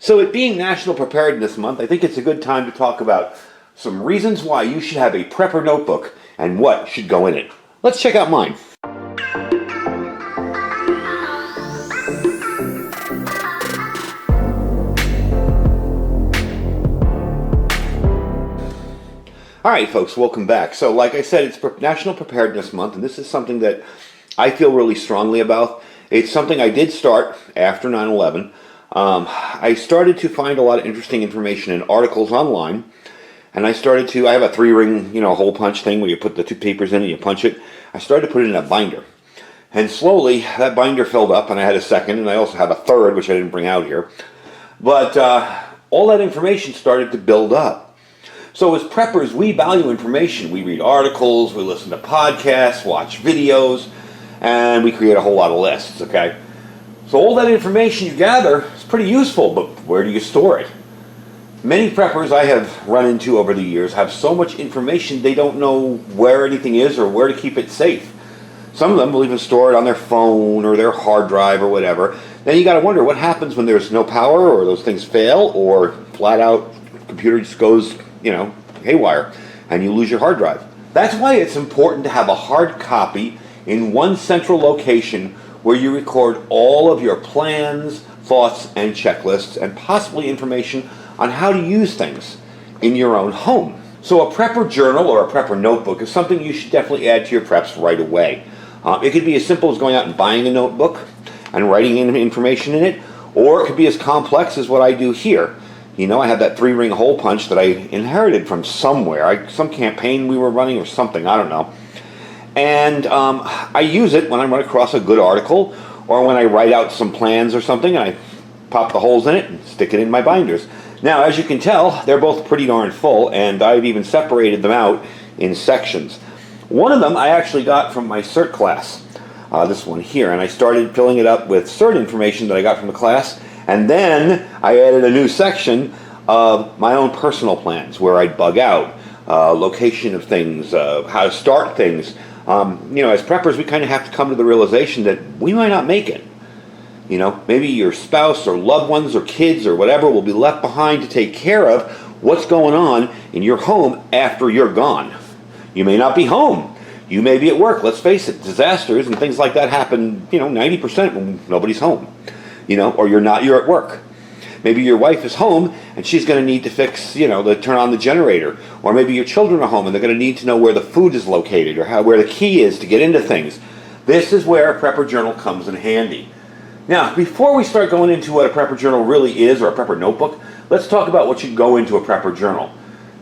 So it being National Preparedness Month, I think it's a good time to talk about some reasons why you should have a prepper notebook and what should go in it. Let's check out mine. Alright folks, welcome back. So like I said, it's National Preparedness Month, and this is something that I feel really strongly about. It's something I did start after 9/11. I started to find a lot of interesting information in articles online, and I have a 3-ring, hole punch thing where you put the two papers in and you punch it. I started to put it in a binder. And slowly, that binder filled up, and I had a second, and I also have a third, which I didn't bring out here. But all that information started to build up. So as preppers, we value information. We read articles, we listen to podcasts, watch videos, and we create a whole lot of lists, okay? So all that information you gather is pretty useful, but where do you store it? Many preppers I have run into over the years have so much information they don't know where anything is or where to keep it safe. Some of them will even store it on their phone or their hard drive or whatever. Then you got to wonder what happens when there's no power or those things fail or flat out computer just goes, haywire and you lose your hard drive. That's why it's important to have a hard copy in one central location where you record all of your plans, thoughts, and checklists, and possibly information on how to use things in your own home. So a prepper journal or a prepper notebook is something you should definitely add to your preps right away. It could be as simple as going out and buying a notebook and writing in information in it, or it could be as complex as what I do here. I have that 3-ring hole punch that I inherited from somewhere, some campaign we were running or something, I don't know. And I use it when I run across a good article or when I write out some plans or something, and I pop the holes in it and stick it in my binders. Now, as you can tell, they're both pretty darn full, and I've even separated them out in sections. One of them I actually got from my CERT class, this one here, and I started filling it up with CERT information that I got from the class, and then I added a new section of my own personal plans where I'd bug out, location of things, how to start things. As preppers, we kind of have to come to the realization that we might not make it. Maybe your spouse or loved ones or kids or whatever will be left behind to take care of what's going on in your home after you're gone. You may not be home. You may be at work. Let's face it, disasters and things like that happen, 90% when nobody's home, or you're at work. Maybe your wife is home and she's going to need to fix, turn on the generator. Or maybe your children are home and they're going to need to know where the food is located or where the key is to get into things. This is where a prepper journal comes in handy. Now, before we start going into what a prepper journal really is or a prepper notebook, let's talk about what should go into a prepper journal.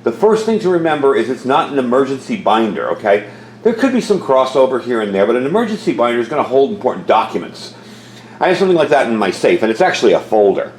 The first thing to remember is it's not an emergency binder, okay? There could be some crossover here and there, but an emergency binder is going to hold important documents. I have something like that in my safe, and it's actually a folder.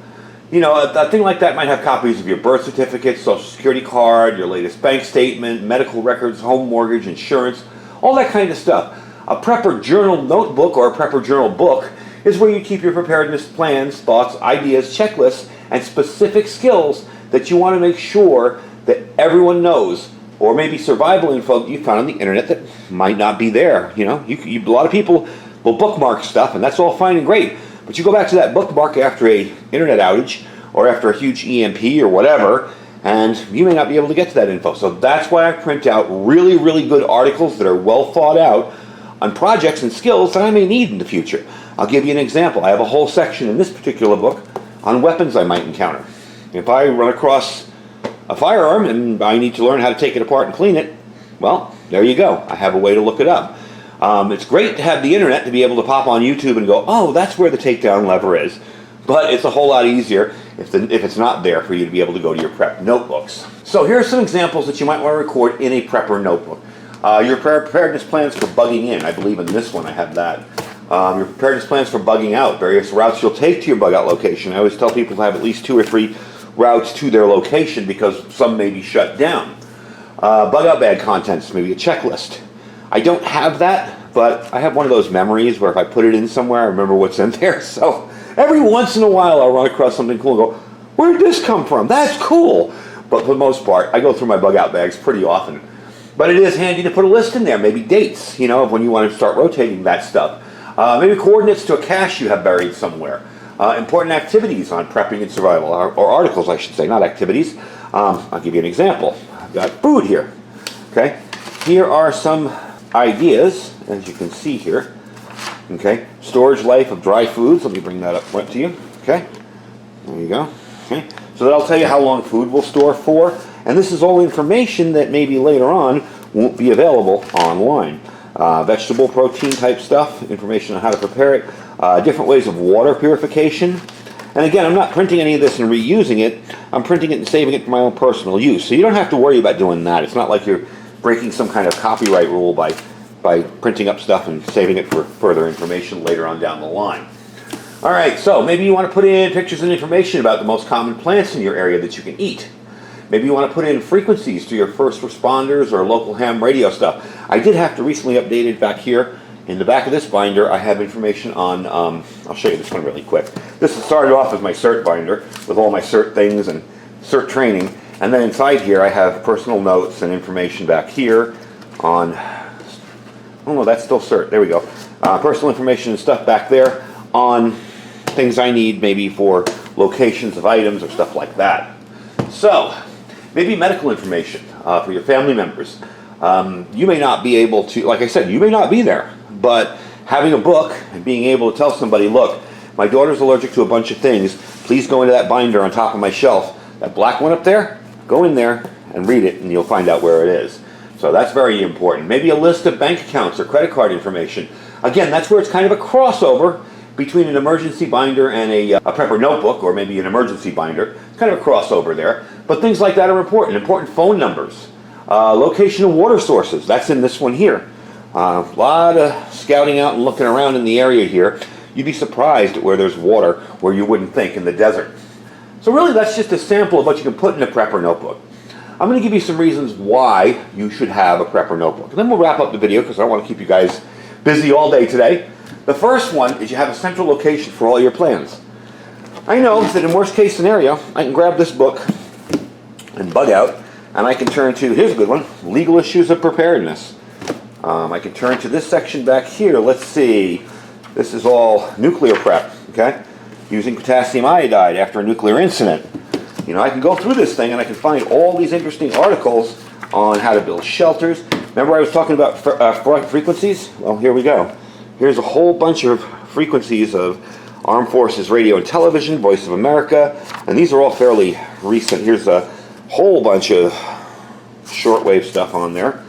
A thing like that might have copies of your birth certificate, social security card, your latest bank statement, medical records, home mortgage, insurance, all that kind of stuff. A prepper journal notebook or a prepper journal book is where you keep your preparedness plans, thoughts, ideas, checklists, and specific skills that you want to make sure that everyone knows, or maybe survival info that you found on the internet that might not be there. A lot of people will bookmark stuff, and that's all fine and great. But you go back to that bookmark after a internet outage or after a huge EMP or whatever, and you may not be able to get to that info. So that's why I print out really, really good articles that are well thought out on projects and skills that I may need in the future. I'll give you an example. I have a whole section in this particular book on weapons I might encounter. If I run across a firearm and I need to learn how to take it apart and clean it, well, there you go. I have a way to look it up. It's great to have the internet to be able to pop on YouTube and go, oh, that's where the takedown lever is. But it's a whole lot easier if it's not there for you to be able to go to your prep notebooks. So here are some examples that you might want to record in a prepper notebook. Your preparedness plans for bugging in. I believe in this one I have that. Your preparedness plans for bugging out. Various routes you'll take to your bug out location. I always tell people to have at least 2 or 3 routes to their location because some may be shut down. Bug out bag contents, maybe a checklist. I don't have that, but I have one of those memories where if I put it in somewhere, I remember what's in there. So every once in a while, I'll run across something cool and go, where did this come from? That's cool. But for the most part, I go through my bug out bags pretty often. But it is handy to put a list in there, maybe dates, of when you want to start rotating that stuff. Maybe coordinates to a cache you have buried somewhere. Important activities on prepping and survival, or articles I should say, not activities. I'll give you an example. I've got food here. Okay, here are some ideas, as you can see here. Okay, storage life of dry foods. Let me bring that up front to you. Okay, there you go. Okay, so that'll tell you how long food will store for, and this is all information that maybe later on won't be available online. Vegetable protein type stuff, information on how to prepare it, different ways of water purification. And again, I'm not printing any of this and reusing it. I'm printing it and saving it for my own personal use. So you don't have to worry about doing that. It's not like you're breaking some kind of copyright rule by printing up stuff and saving it for further information later on down the line. All right, so maybe you want to put in pictures and information about the most common plants in your area that you can eat. Maybe you want to put in frequencies to your first responders or local ham radio stuff. I did have to recently update it back here. In the back of this binder, I have information on, I'll show you this one really quick. This started off as my CERT binder with all my CERT things and CERT training. And then inside here, I have personal notes and information back here on, oh no, that's still CERT, there we go. Personal information and stuff back there on things I need maybe for locations of items or stuff like that. So, maybe medical information for your family members. You may not be able to, like I said, you may not be there, but having a book and being able to tell somebody, look, my daughter's allergic to a bunch of things, please go into that binder on top of my shelf. That black one up there, go in there and read it and you'll find out where it is. So that's very important. Maybe a list of bank accounts or credit card information. Again, that's where it's kind of a crossover between an emergency binder and a prepper notebook, or maybe an emergency binder. It's kind of a crossover there. But things like that are important. Important phone numbers. Location of water sources. That's in this one here. A lot of scouting out and looking around in the area here. You'd be surprised at where there's water where you wouldn't think in the desert. So really that's just a sample of what you can put in a prepper notebook. I'm going to give you some reasons why you should have a prepper notebook. And then we'll wrap up the video because I don't want to keep you guys busy all day today. The first one is you have a central location for all your plans. I know that in worst case scenario, I can grab this book and bug out, and I can turn to, here's a good one, Legal Issues of Preparedness. I can turn to this section back here. Let's see. This is all nuclear prep, okay? Using potassium iodide after a nuclear incident. You know, I can go through this thing and I can find all these interesting articles on how to build shelters. Remember I was talking about frequencies? Well, here we go. Here's a whole bunch of frequencies of Armed Forces Radio and Television, Voice of America, and these are all fairly recent. Here's a whole bunch of shortwave stuff on there.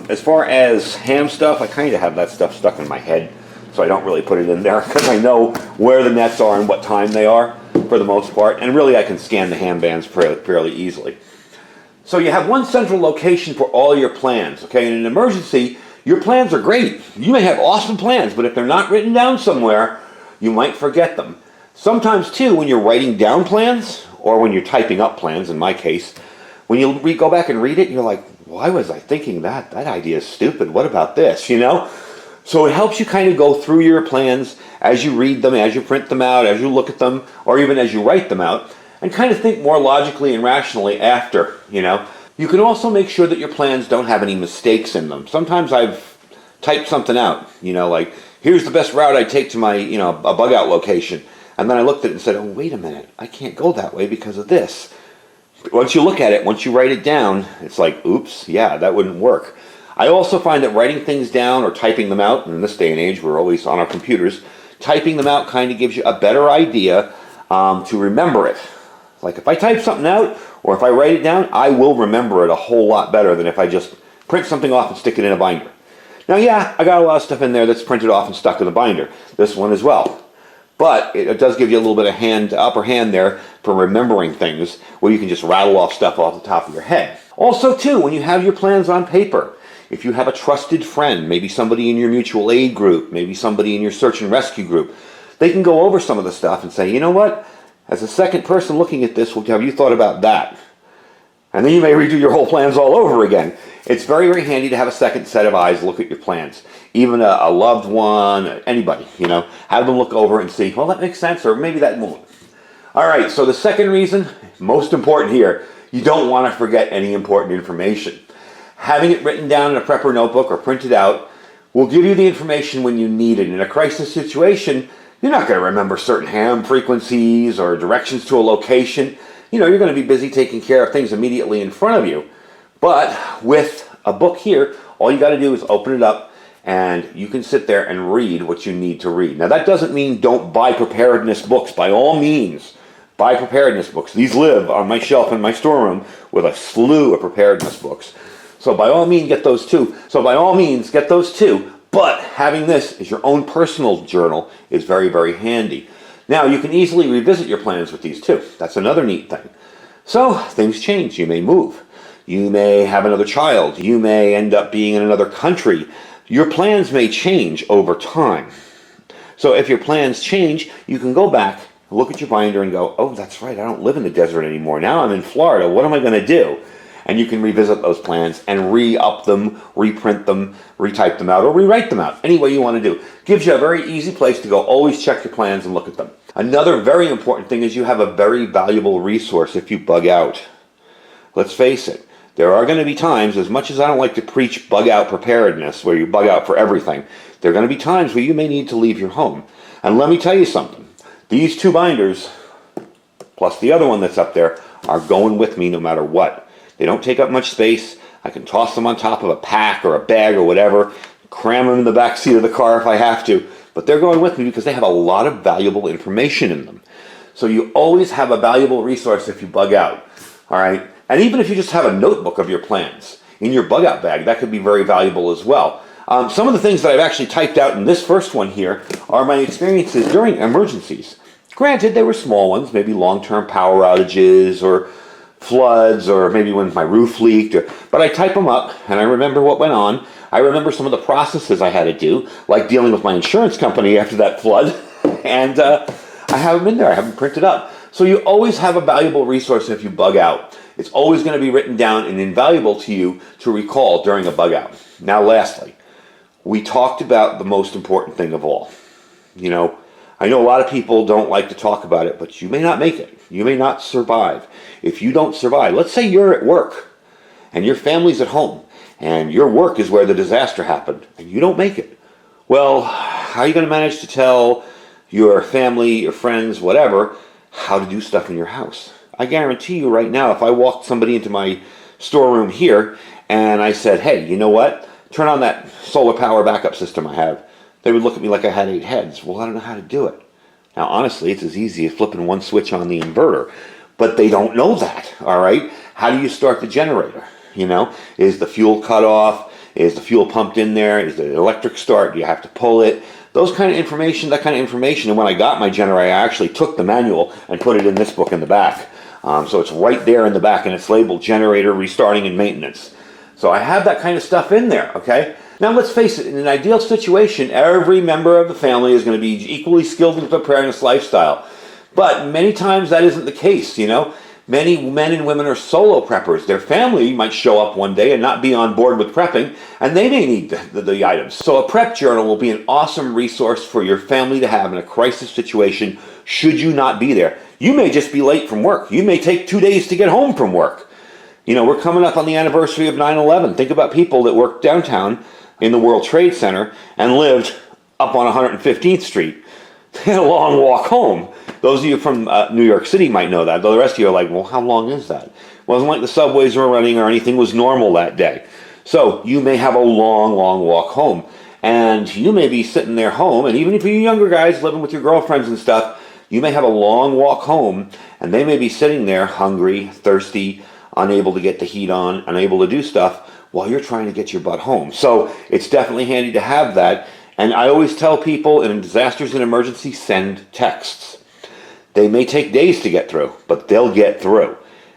As far as ham stuff, I kind of have that stuff stuck in my head, so I don't really put it in there because I know where the nets are and what time they are for the most part, and really I can scan the ham bands fairly easily. So you have one central location for all your plans, okay? In an emergency, your plans are great. You may have awesome plans, but if they're not written down somewhere, you might forget them. Sometimes too, when you're writing down plans, or when you're typing up plans, in my case, when you go back and read it, you're like, why was I thinking that? That idea is stupid. What about this, you know? So it helps you kind of go through your plans as you read them, as you print them out, as you look at them, or even as you write them out, and kind of think more logically and rationally after, you know. You can also make sure that your plans don't have any mistakes in them. Sometimes I've typed something out, you know, like, here's the best route I take to my, you know, a bug out location. And then I looked at it and said, oh, wait a minute, I can't go that way because of this. Once you look at it, once you write it down, it's like, oops, yeah, that wouldn't work. I also find that writing things down or typing them out, and in this day and age we're always on our computers, typing them out kind of gives you a better idea to remember it. Like if I type something out or if I write it down, I will remember it a whole lot better than if I just print something off and stick it in a binder. Now yeah, I got a lot of stuff in there that's printed off and stuck in the binder. This one as well. But it does give you a little bit of upper hand there for remembering things where you can just rattle off stuff off the top of your head. Also too, when you have your plans on paper, if you have a trusted friend, maybe somebody in your mutual aid group, maybe somebody in your search and rescue group, they can go over some of the stuff and say, you know what, as a second person looking at this, have you thought about that? And then you may redo your whole plans all over again. It's very, very handy to have a second set of eyes look at your plans. Even a loved one, anybody, you know, have them look over and see, well, that makes sense, or maybe that won't. All right, so the second reason, most important here, you don't want to forget any important information. Having it written down in a prepper notebook or printed out will give you the information when you need it. In a crisis situation, You're not going to remember certain ham frequencies or directions to a location. You're going to be busy taking care of things immediately in front of you. But with a book here, all you got to do is open it up and you can sit there and read what you need to read. Now that doesn't mean don't buy preparedness books. By all means, buy preparedness books. These live on my shelf in my storeroom with a slew of preparedness books. So by all means, get those too. But having this as your own personal journal is very, very handy. Now, you can easily revisit your plans with these too. That's another neat thing. So, things change. You may move. You may have another child. You may end up being in another country. Your plans may change over time. So, if your plans change, you can go back, look at your binder and go, oh, that's right, I don't live in the desert anymore. Now I'm in Florida. What am I going to do? And you can revisit those plans and re-up them, reprint them, retype them out, or rewrite them out, any way you want to do. Gives you a very easy place to go. Always check your plans and look at them. Another very important thing is you have a very valuable resource if you bug out. Let's face it, there are going to be times, as much as I don't like to preach bug out preparedness, where you bug out for everything, there are going to be times where you may need to leave your home. And let me tell you something. These two binders, plus the other one that's up there, are going with me no matter what. They don't take up much space. I can toss them on top of a pack or a bag or whatever, cram them in the back seat of the car if I have to. But they're going with me because they have a lot of valuable information in them. So you always have a valuable resource if you bug out. All right? And even if you just have a notebook of your plans in your bug out bag, that could be very valuable as well. Some of the things that I've actually typed out in this first one here are my experiences during emergencies. Granted, they were small ones, maybe long-term power outages or floods, or maybe when my roof leaked, but I type them up and I remember what went on. I remember some of the processes I had to do, like dealing with my insurance company after that flood, and I have them in there. I have them printed up. So you always have a valuable resource if you bug out. It's always going to be written down and invaluable to you to recall during a bug out. Now lastly, we talked about the most important thing of all. I know a lot of people don't like to talk about it, but you may not make it. You may not survive. If you don't survive, let's say you're at work and your family's at home and your work is where the disaster happened and you don't make it. Well, how are you going to manage to tell your family, your friends, whatever, how to do stuff in your house? I guarantee you right now, if I walked somebody into my storeroom here and I said, hey, you know what? Turn on that solar power backup system I have. They would look at me like I had 8 heads. Well, I don't know how to do it. Now, honestly, it's as easy as flipping one switch on the inverter. But they don't know that, all right? How do you start the generator? Is the fuel cut off? Is the fuel pumped in there? Is the electric start? Do you have to pull it? That kind of information. And when I got my generator, I actually took the manual and put it in this book in the back. So it's right there in the back, and it's labeled Generator Restarting and Maintenance. So I have that kind of stuff in there, okay? Now let's face it, in an ideal situation, every member of the family is going to be equally skilled in the preparedness lifestyle. But many times that isn't the case, Many men and women are solo preppers. Their family might show up one day and not be on board with prepping, and they may need the items. So a prep journal will be an awesome resource for your family to have in a crisis situation should you not be there. You may just be late from work. You may take 2 days to get home from work. We're coming up on the anniversary of 9/11. Think about people that work downtown in the World Trade Center and lived up on 115th Street. They had a long walk home. Those of you from New York City might know that. Though the rest of you are like, well, how long is that? It wasn't like the subways were running or anything was normal that day. So you may have a long, long walk home. And you may be sitting there home, and even if you're younger guys living with your girlfriends and stuff, you may have a long walk home, and they may be sitting there hungry, thirsty, unable to get the heat on, unable to do stuff while you're trying to get your butt home. So it's definitely handy to have that. And I always tell people in disasters and emergencies, send texts. They may take days to get through, but they'll get through.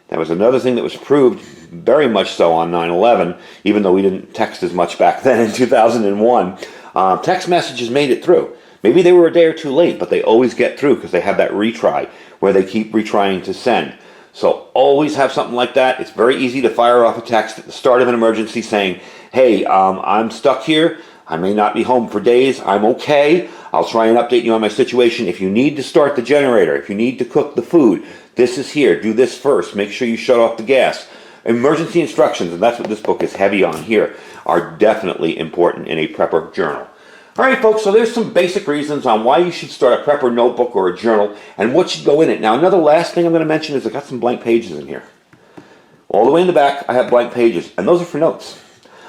That was another thing that was proved very much so on 9/11, even though we didn't text as much back then in 2001. Text messages made it through. Maybe they were a day or two late, but they always get through because they have that retry where they keep retrying to send. So always have something like that. It's very easy to fire off a text at the start of an emergency saying, hey, I'm stuck here. I may not be home for days. I'm okay. I'll try and update you on my situation. If you need to start the generator, if you need to cook the food, this is here. Do this first. Make sure you shut off the gas. Emergency instructions, and that's what this book is heavy on here, are definitely important in a prepper journal. All right, folks, so there's some basic reasons on why you should start a prepper notebook or a journal and what should go in it. Now, another last thing I'm going to mention is I got some blank pages in here. All the way in the back, I have blank pages, and those are for notes.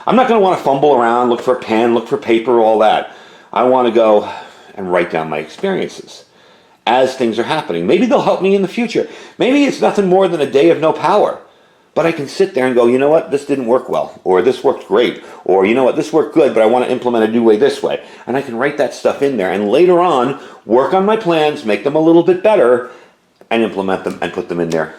I'm not going to want to fumble around, look for a pen, look for paper, all that. I want to go and write down my experiences as things are happening. Maybe they'll help me in the future. Maybe it's nothing more than a day of no power. But I can sit there and go, you know what, this didn't work well, or this worked great, or you know what, this worked good, but I want to implement a new way this way. And I can write that stuff in there, and later on, work on my plans, make them a little bit better, and implement them and put them in there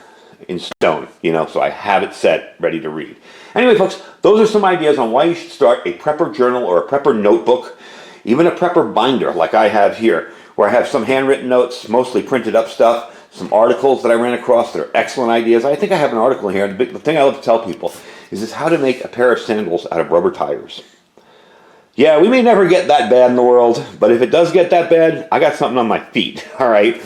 in stone, you know, so I have it set, ready to read. Anyway, folks, those are some ideas on why you should start a prepper journal or a prepper notebook, even a prepper binder like I have here, where I have some handwritten notes, mostly printed up stuff, some articles that I ran across that are excellent ideas. I think I have an article here, and the thing I love to tell people is this: how to make a pair of sandals out of rubber tires. Yeah, we may never get that bad in the world, but if it does get that bad, I got something on my feet, all right?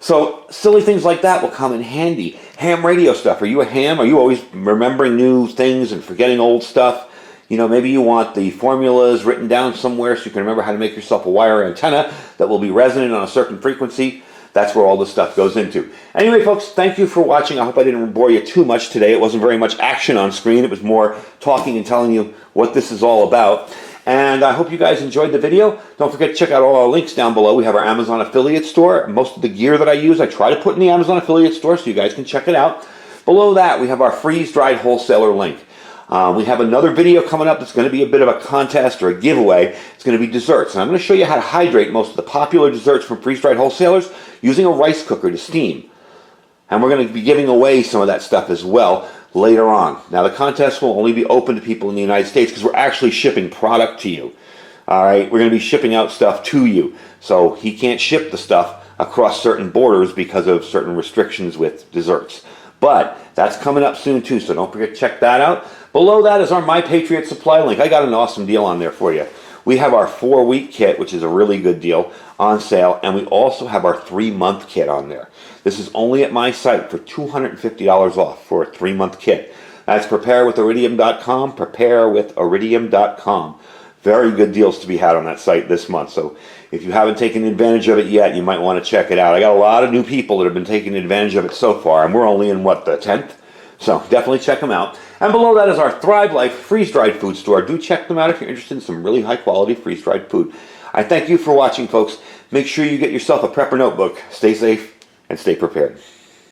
So silly things like that will come in handy. Ham radio stuff. Are you a ham? Are you always remembering new things and forgetting old stuff? You know, maybe you want the formulas written down somewhere so you can remember how to make yourself a wire antenna that will be resonant on a certain frequency. That's where all this stuff goes into. Anyway, folks, thank you for watching. I hope I didn't bore you too much today. It wasn't very much action on screen. It was more talking and telling you what this is all about. And I hope you guys enjoyed the video. Don't forget to check out all our links down below. We have our Amazon affiliate store. Most of the gear that I use, I try to put in the Amazon affiliate store so you guys can check it out. Below that, we have our freeze-dried wholesaler link. We have another video coming up that's going to be a bit of a contest or a giveaway. It's going to be desserts. And I'm going to show you how to hydrate most of the popular desserts from freeze-dried wholesalers using a rice cooker to steam. And we're going to be giving away some of that stuff as well later on. Now, the contest will only be open to people in the United States because we're actually shipping product to you. All right, we're going to be shipping out stuff to you. So he can't ship the stuff across certain borders because of certain restrictions with desserts. But that's coming up soon too, so don't forget to check that out. Below that is our My Patriot Supply link. I got an awesome deal on there for you. We have our 4-week kit, which is a really good deal, on sale, and we also have our 3-month kit on there. This is only at my site for $250 off for a 3-month kit. That's preparewithiridium.com, preparewithiridium.com. Very good deals to be had on that site this month. So if you haven't taken advantage of it yet, you might want to check it out. I got a lot of new people that have been taking advantage of it so far, and we're only in, what, the 10th? So definitely check them out. And below that is our Thrive Life freeze-dried food store. Do check them out if you're interested in some really high-quality freeze-dried food. I thank you for watching, folks. Make sure you get yourself a prepper notebook. Stay safe and stay prepared.